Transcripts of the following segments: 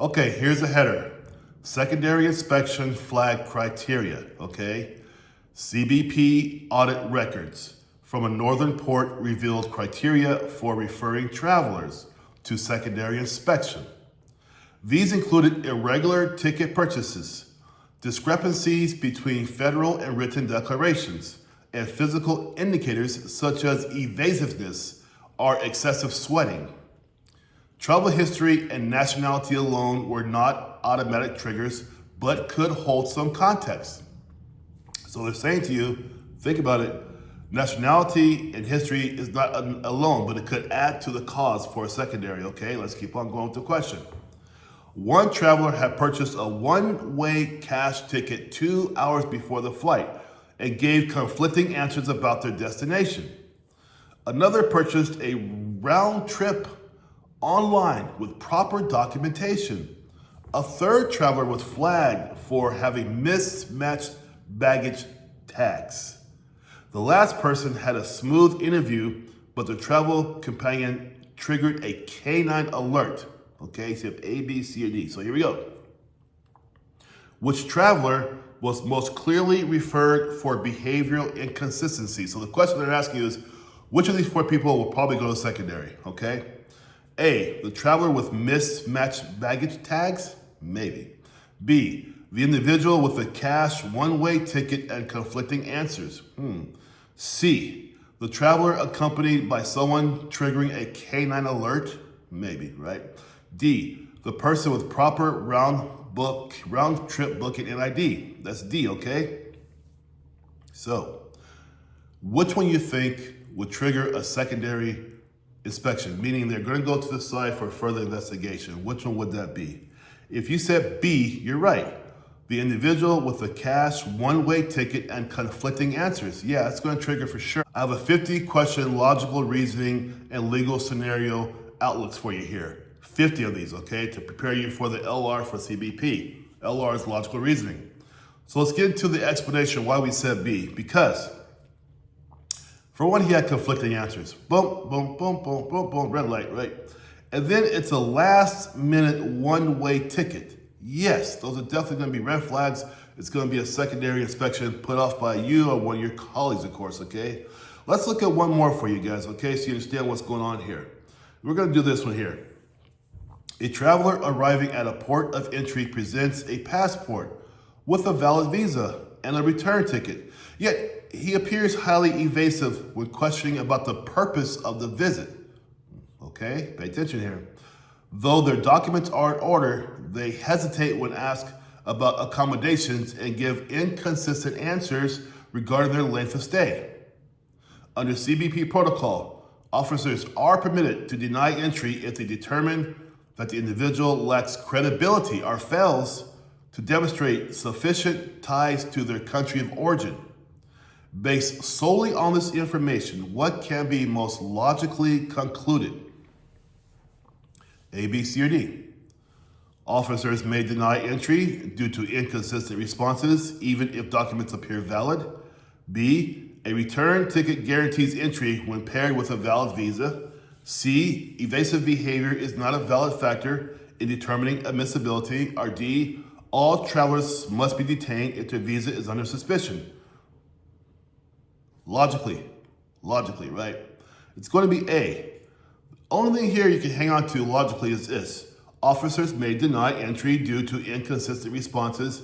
Okay, here's a header. Secondary inspection flag criteria, okay? CBP audit records from a northern port revealed criteria for referring travelers to secondary inspection. These included irregular ticket purchases, discrepancies between federal and written declarations, and physical indicators such as evasiveness or excessive sweating. Travel history and nationality alone were not automatic triggers, but could hold some context. So they're saying to you, think about it, nationality and history is not alone, but it could add to the cause for a secondary, okay? Let's keep on going with the question. One traveler had purchased a one-way cash ticket 2 hours before the flight and gave conflicting answers about their destination. Another purchased a round trip online with proper documentation. A third traveler was flagged for having mismatched baggage tags. The last person had a smooth interview, but the travel companion triggered a canine alert. Okay, so you have A, B, C, or D. So here we go. Which traveler was most clearly referred for behavioral inconsistency? So the question they're asking you is, which of these 4 people will probably go to secondary, okay? A, the traveler with mismatched baggage tags? Maybe. B, the individual with a cash one-way ticket and conflicting answers? C, the traveler accompanied by someone triggering a canine alert? Maybe, right? D, the person with proper round trip booking and ID. That's D, okay? So, which one you think would trigger a secondary inspection? Meaning they're going to go to the side for further investigation. Which one would that be? If you said B, you're right. The individual with a cash one-way ticket and conflicting answers. Yeah, it's going to trigger for sure. I have a 50-question logical reasoning and legal scenario outlooks for you here. 50 of these, okay, to prepare you for the LR for CBP. LR is logical reasoning. So let's get into the explanation why we said B. Because, for one, he had conflicting answers. Boom, boom, boom, boom, boom, boom, red light, right? And then it's a last-minute one-way ticket. Yes, those are definitely going to be red flags. It's going to be a secondary inspection put off by you or one of your colleagues, of course, okay? Let's look at one more for you guys, okay, so you understand what's going on here. We're going to do this one here. A traveler arriving at a port of entry presents a passport with a valid visa and a return ticket. Yet, he appears highly evasive when questioning about the purpose of the visit. Okay, pay attention here. Though their documents are in order, they hesitate when asked about accommodations and give inconsistent answers regarding their length of stay. Under CBP protocol, officers are permitted to deny entry if they determine that the individual lacks credibility or fails to demonstrate sufficient ties to their country of origin. Based solely on this information, what can be most logically concluded? A, B, C, or D. Officers may deny entry due to inconsistent responses, even if documents appear valid. B, a return ticket guarantees entry when paired with a valid visa. C, evasive behavior is not a valid factor in determining admissibility. Or D, all travelers must be detained if their visa is under suspicion. Logically, right? It's going to be A. The only thing here you can hang on to logically is this. Officers may deny entry due to inconsistent responses,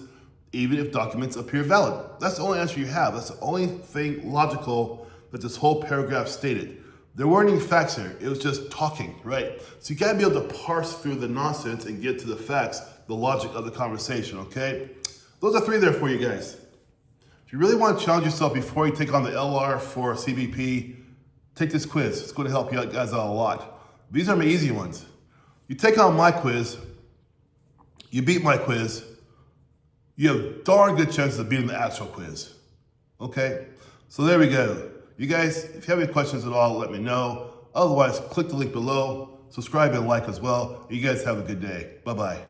even if documents appear valid. That's the only answer you have. That's the only thing logical that this whole paragraph stated. There weren't any facts here. It was just talking, right? So you gotta be able to parse through the nonsense and get to the facts, the logic of the conversation, okay? Those are 3 there for you guys. If you really want to challenge yourself before you take on the LR for CBP, take this quiz. It's going to help you guys out a lot. These are my easy ones. You take on my quiz, you beat my quiz, you have darn good chances of beating the actual quiz. Okay? So there we go. You guys, if you have any questions at all, let me know. Otherwise, click the link below, subscribe and like as well. You guys have a good day. Bye-bye.